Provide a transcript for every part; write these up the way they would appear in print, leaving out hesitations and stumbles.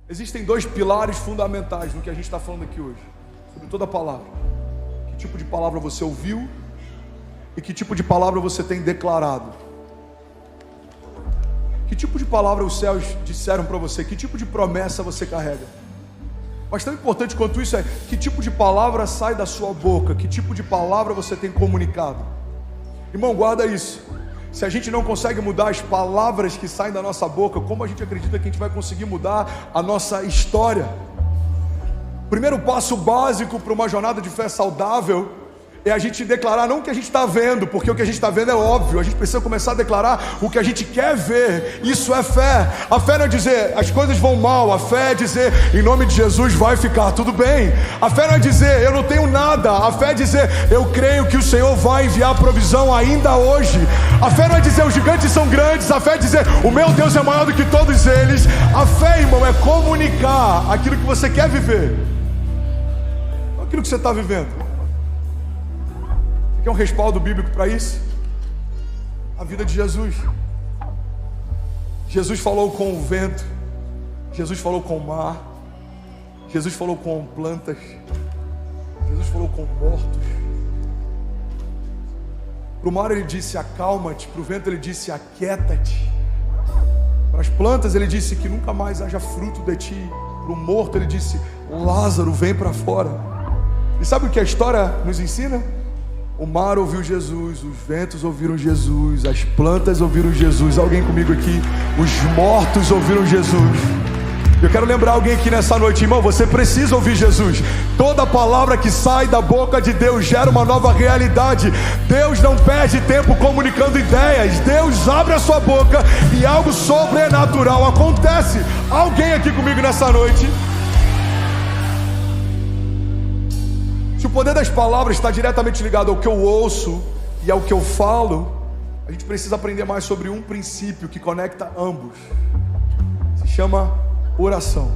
Existem dois pilares fundamentais no que a gente está falando aqui hoje, sobre toda a palavra. Que tipo de palavra você ouviu e que tipo de palavra você tem declarado. Que tipo de palavra os céus disseram para você, que tipo de promessa você carrega. Mas tão importante quanto isso é que tipo de palavra sai da sua boca, que tipo de palavra você tem comunicado. Irmão, guarda isso. Se a gente não consegue mudar as palavras que saem da nossa boca, como a gente acredita que a gente vai conseguir mudar a nossa história? O primeiro passo básico para uma jornada de fé saudável é a gente declarar não o que a gente está vendo, porque o que a gente está vendo é óbvio. A gente precisa começar a declarar o que a gente quer ver. Isso é fé. A fé não é dizer as coisas vão mal. A fé é dizer em nome de Jesus vai ficar tudo bem. A fé não é dizer eu não tenho nada. A fé é dizer eu creio que o Senhor vai enviar provisão ainda hoje. A fé não é dizer os gigantes são grandes. A fé é dizer o meu Deus é maior do que todos eles. A fé, irmão, é comunicar aquilo que você quer viver, não aquilo que você está vivendo. Quer um respaldo bíblico para isso? A vida de Jesus. Jesus falou com o vento, Jesus falou com o mar, Jesus falou com plantas, Jesus falou com mortos. Para o mar ele disse acalma-te, para o vento ele disse aquieta-te, para as plantas ele disse que nunca mais haja fruto de ti, para o morto ele disse Lázaro vem para fora. E sabe o que a história nos ensina? O mar ouviu Jesus, os ventos ouviram Jesus, as plantas ouviram Jesus. Alguém comigo aqui? Os mortos ouviram Jesus. Eu quero lembrar alguém aqui nessa noite, irmão, você precisa ouvir Jesus. Toda palavra que sai da boca de Deus gera uma nova realidade. Deus não perde tempo comunicando ideias. Deus abre a sua boca e algo sobrenatural acontece. Alguém aqui comigo nessa noite? Se o poder das palavras está diretamente ligado ao que eu ouço e ao que eu falo, a gente precisa aprender mais sobre um princípio que conecta ambos. Se chama oração.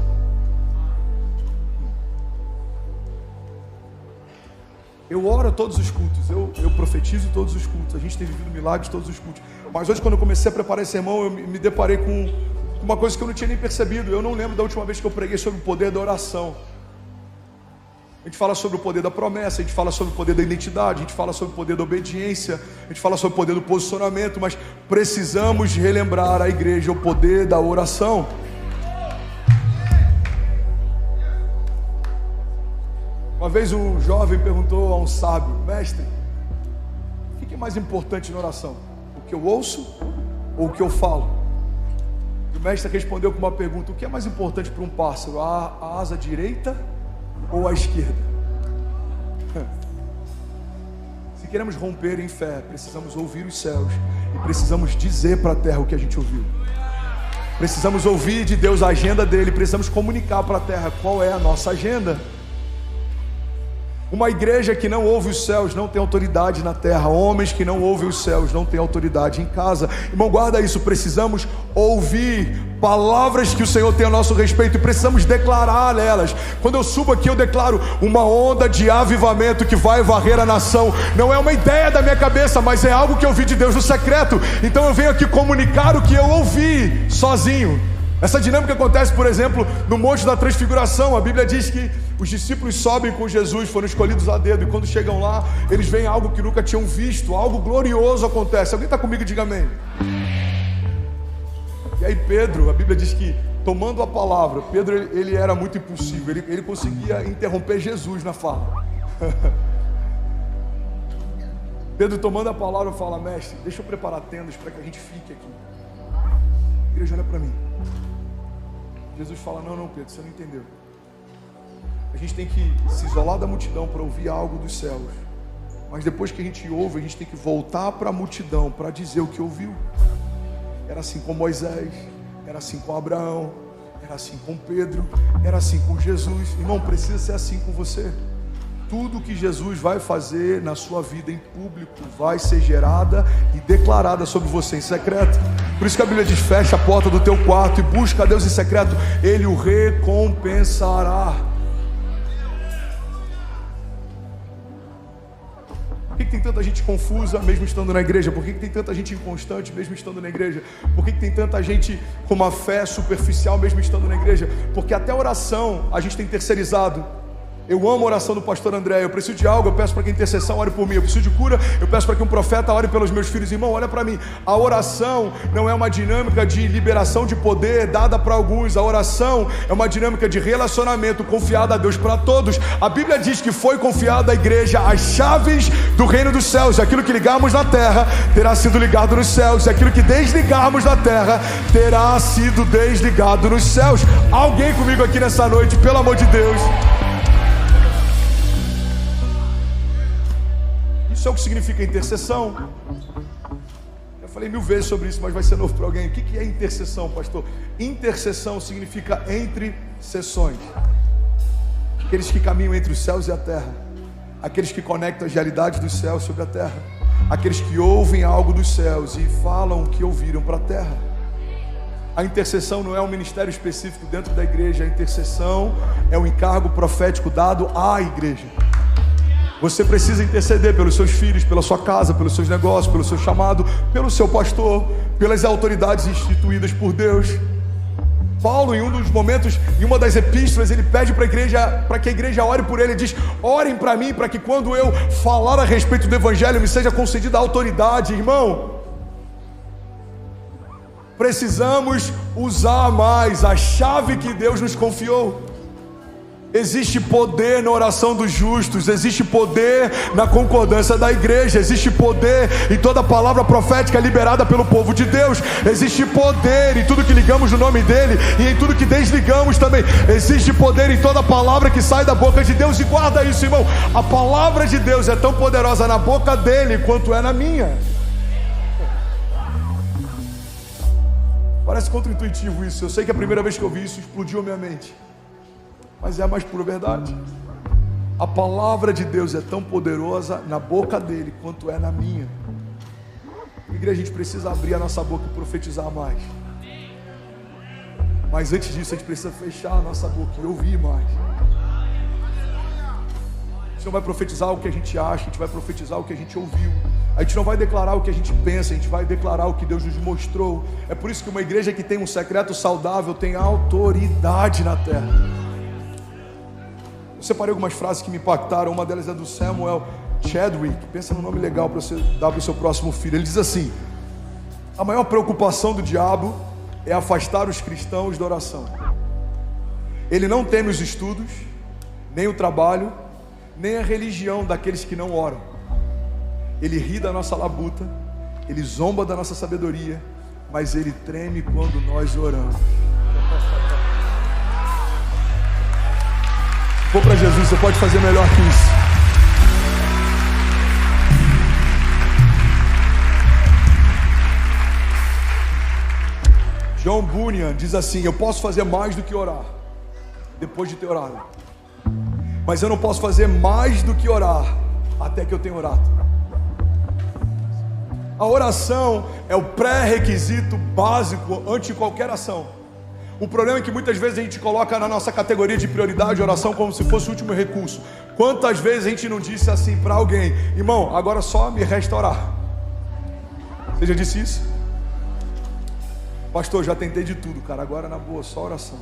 Eu oro todos os cultos, eu profetizo todos os cultos, a gente tem vivido milagres todos os cultos. Mas hoje, quando eu comecei a preparar esse sermão, eu me deparei com uma coisa que eu não tinha nem percebido. Eu não lembro da última vez que eu preguei sobre o poder da oração. A gente fala sobre o poder da promessa, a gente fala sobre o poder da identidade, a gente fala sobre o poder da obediência, a gente fala sobre o poder do posicionamento, mas precisamos relembrar a igreja o poder da oração. Uma vez um jovem perguntou a um sábio: mestre, o que é mais importante na oração? O que eu ouço ou o que eu falo? E o mestre respondeu com uma pergunta: o que é mais importante para um pássaro, a asa direita ou à esquerda? Se queremos romper em fé, precisamos ouvir os céus e precisamos dizer para a terra o que a gente ouviu. Precisamos ouvir de Deus a agenda dele, precisamos comunicar para a terra qual é a nossa agenda. Uma igreja que não ouve os céus não tem autoridade na terra. Homens que não ouvem os céus não têm autoridade em casa. Irmão, guarda isso. Precisamos ouvir palavras que o Senhor tem a nosso respeito e precisamos declarar elas. Quando eu subo aqui, eu declaro uma onda de avivamento que vai varrer a nação. Não é uma ideia da minha cabeça, mas é algo que eu ouvi de Deus no secreto. Então eu venho aqui comunicar o que eu ouvi sozinho. Essa dinâmica acontece, por exemplo, no Monte da Transfiguração. A Bíblia diz que os discípulos sobem com Jesus, foram escolhidos a dedo, e quando chegam lá, eles veem algo que nunca tinham visto, algo glorioso acontece. Alguém está comigo? Diga amém. E aí Pedro, a Bíblia diz que, tomando a palavra, Pedro ele era muito impulsivo, ele conseguia interromper Jesus na fala. Pedro, tomando a palavra, fala: mestre, deixa eu preparar tendas para que a gente fique aqui. A igreja olha para mim. Jesus fala: não, Pedro, você não entendeu. A gente tem que se isolar da multidão para ouvir algo dos céus. Mas depois que a gente ouve, a gente tem que voltar para a multidão para dizer o que ouviu. Era assim com Moisés, era assim com Abraão, era assim com Pedro, era assim com Jesus. Irmão, precisa ser assim com você. Tudo que Jesus vai fazer na sua vida em público vai ser gerada e declarada sobre você em secreto. Por isso que a Bíblia diz: fecha a porta do teu quarto e busca a Deus em secreto, Ele o recompensará. O que tem tanta gente confusa mesmo estando na igreja? Por que tem tanta gente inconstante mesmo estando na igreja? Por que tem tanta gente com uma fé superficial mesmo estando na igreja? Porque até a oração a gente tem terceirizado. Eu amo a oração do pastor André. Eu preciso de algo, eu peço para que a intercessão ore por mim. Eu preciso de cura, eu peço para que um profeta ore pelos meus filhos. Irmão, olha para mim. A oração não é uma dinâmica de liberação de poder dada para alguns. A oração é uma dinâmica de relacionamento confiada a Deus para todos. A Bíblia diz que foi confiada à igreja as chaves do reino dos céus. Aquilo que ligarmos na terra terá sido ligado nos céus. E aquilo que desligarmos na terra terá sido desligado nos céus. Alguém comigo aqui nessa noite, pelo amor de Deus. Isso é o que significa intercessão. Já falei 1000 vezes sobre isso, mas vai ser novo para alguém. O que é intercessão, pastor? Intercessão significa entre sessões. Aqueles que caminham entre os céus e a terra. Aqueles que conectam as realidades dos céus sobre a terra. Aqueles que ouvem algo dos céus e falam o que ouviram para a terra. A intercessão não é um ministério específico dentro da igreja. A intercessão é um encargo profético dado à igreja. Você precisa interceder pelos seus filhos, pela sua casa, pelos seus negócios, pelo seu chamado, pelo seu pastor, pelas autoridades instituídas por Deus. Paulo, em um dos momentos, em uma das epístolas, ele pede para a igreja, para que a igreja ore por ele. Ele diz: orem para mim, para que quando eu falar a respeito do evangelho me seja concedida a autoridade. Irmão, precisamos usar mais a chave que Deus nos confiou. Existe poder na oração dos justos, existe poder na concordância da igreja, existe poder em toda palavra profética liberada pelo povo de Deus, existe poder em tudo que ligamos no nome dele e em tudo que desligamos também. Existe poder em toda palavra que sai da boca de Deus. E guarda isso, irmão, a palavra de Deus é tão poderosa na boca dele quanto é na minha. Parece contra-intuitivo isso. Eu sei que a primeira vez que eu vi isso explodiu a minha mente, mas é a mais pura verdade. A palavra de Deus é tão poderosa na boca dele quanto é na minha. Igreja, a gente precisa abrir a nossa boca e profetizar mais. Mas antes disso, a gente precisa fechar a nossa boca e ouvir mais. A gente não vai profetizar o que a gente acha, a gente vai profetizar o que a gente ouviu. A gente não vai declarar o que a gente pensa, a gente vai declarar o que Deus nos mostrou. É por isso que uma igreja que tem um secreto saudável tem autoridade na terra. Eu separei algumas frases que me impactaram. Uma delas é do Samuel Chadwick. Pensa num nome legal para você dar para o seu próximo filho. Ele diz assim: a maior preocupação do diabo é afastar os cristãos da oração. Ele não teme os estudos, nem o trabalho, nem a religião daqueles que não oram. Ele ri da nossa labuta, ele zomba da nossa sabedoria, mas ele treme quando nós oramos. Vou para Jesus, você pode fazer melhor que isso. John Bunyan diz assim: eu posso fazer mais do que orar, depois de ter orado, mas eu não posso fazer mais do que orar, até que eu tenha orado. A oração é o pré-requisito básico antes de qualquer ação. O problema é que muitas vezes a gente coloca na nossa categoria de prioridade a oração como se fosse o último recurso. Quantas vezes a gente não disse assim para alguém: irmão, agora só me resta orar? Você já disse isso? Pastor, já tentei de tudo, cara, agora na boa, só oração.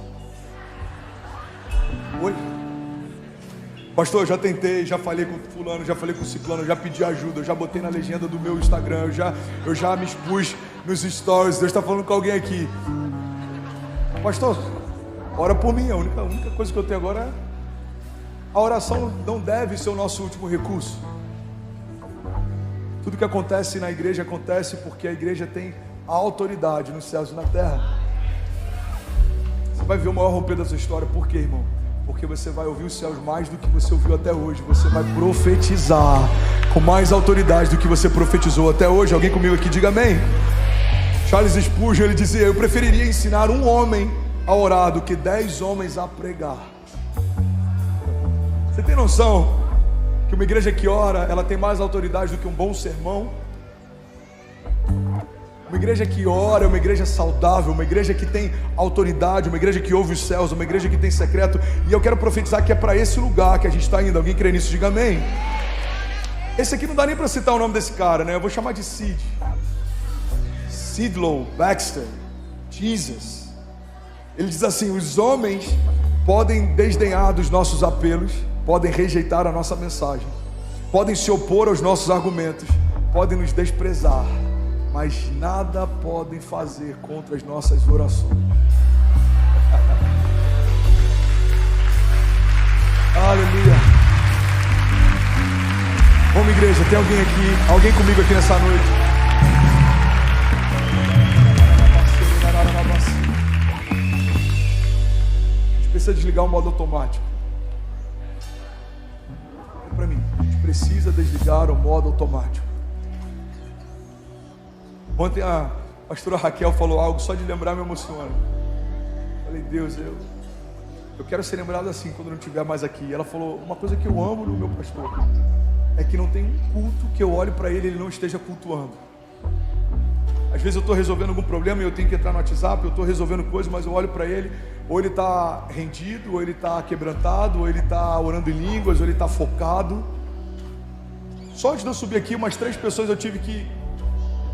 Oi? Pastor, já tentei, já falei com fulano, já falei com ciclano, já pedi ajuda, eu já botei na legenda do meu Instagram, eu já me expus nos stories. Deus está falando com alguém aqui. Pastor, ora por mim. A única coisa que eu tenho agora é... A oração não deve ser o nosso último recurso. Tudo que acontece na igreja acontece porque a igreja tem a autoridade nos céus e na terra. Você vai ver o maior romper dessa história. Por quê, irmão? Porque você vai ouvir os céus mais do que você ouviu até hoje. Você vai profetizar com mais autoridade do que você profetizou até hoje. Alguém comigo aqui, diga amém. Charles Spurgeon, ele dizia: eu preferiria ensinar um homem a orar do que 10 homens a pregar. Você tem noção que uma igreja que ora, ela tem mais autoridade do que um bom sermão? Uma igreja que ora é uma igreja saudável, uma igreja que tem autoridade, uma igreja que ouve os céus, uma igreja que tem secreto. E eu quero profetizar que é para esse lugar que a gente está indo. Alguém crê nisso? Diga amém. Esse aqui não dá nem para citar o nome desse cara, né? Eu vou chamar de Sid. Sidlow Baxter, Jesus. Ele diz assim: os homens podem desdenhar dos nossos apelos, podem rejeitar a nossa mensagem, podem se opor aos nossos argumentos, podem nos desprezar, mas nada podem fazer contra as nossas orações. Aleluia. Vamos, igreja, tem alguém aqui, alguém comigo aqui nessa noite? A gente precisa desligar o modo automático. Olha para mim, a gente precisa desligar o modo automático. Ontem a pastora Raquel falou algo, só de lembrar me emociona. Falei, Deus, eu quero ser lembrado assim quando não estiver mais aqui. Ela falou, uma coisa que eu amo no meu pastor é que não tem um culto que eu olhe para ele e ele não esteja cultuando. Às vezes eu estou resolvendo algum problema e eu tenho que entrar no WhatsApp, eu estou resolvendo coisas, mas eu olho para ele, ou ele está rendido, ou ele está quebrantado, ou ele está orando em línguas, ou ele está focado. Só antes de eu subir aqui, umas 3 pessoas eu tive que...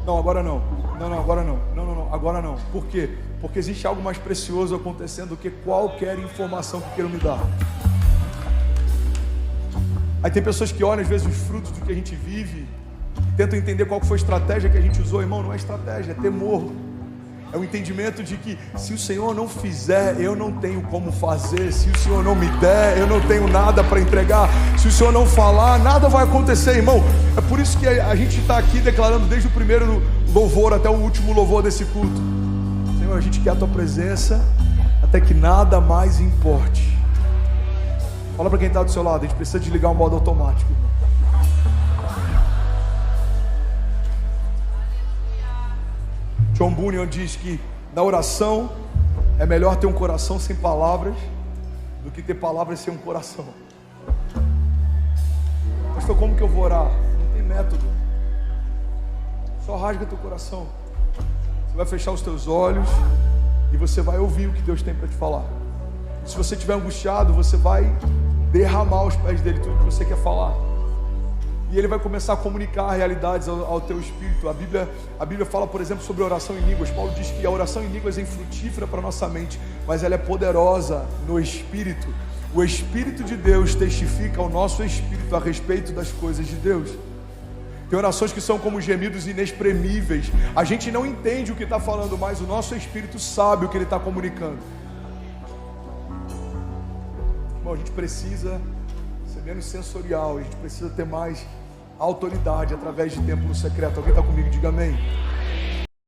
Não, agora não. Não, agora não. Não, agora não. Por quê? Porque existe algo mais precioso acontecendo do que qualquer informação que queiram me dar. Aí tem pessoas que olham às vezes os frutos do que a gente vive, tentam entender qual foi a estratégia que a gente usou. Irmão, não é estratégia, é temor. É o entendimento de que se o Senhor não fizer, eu não tenho como fazer. Se o Senhor não me der, eu não tenho nada para entregar. Se o Senhor não falar, nada vai acontecer, irmão. É por isso que a gente está aqui declarando desde o primeiro louvor até o último louvor desse culto: Senhor, a gente quer a Tua presença até que nada mais importe. Fala para quem está do seu lado, a gente precisa desligar o modo automático, irmão. John Bunyan diz que na oração é melhor ter um coração sem palavras do que ter palavras sem um coração. Pastor, como que eu vou orar? Não tem método. Só rasga teu coração. Você vai fechar os teus olhos e você vai ouvir o que Deus tem para te falar. E se você estiver angustiado, você vai derramar aos pés dele tudo que você quer falar. E ele vai começar a comunicar realidades ao teu espírito. A Bíblia fala, por exemplo, sobre oração em línguas. Paulo diz que a oração em línguas é infrutífera para a nossa mente, mas ela é poderosa no espírito. O Espírito de Deus testifica ao nosso espírito a respeito das coisas de Deus. Tem orações que são como gemidos inexprimíveis. A gente não entende o que está falando, mas o nosso espírito sabe o que ele está comunicando. Bom, a gente precisa ser menos sensorial, a gente precisa ter mais autoridade através de tempo no secreto. Alguém está comigo? Diga amém.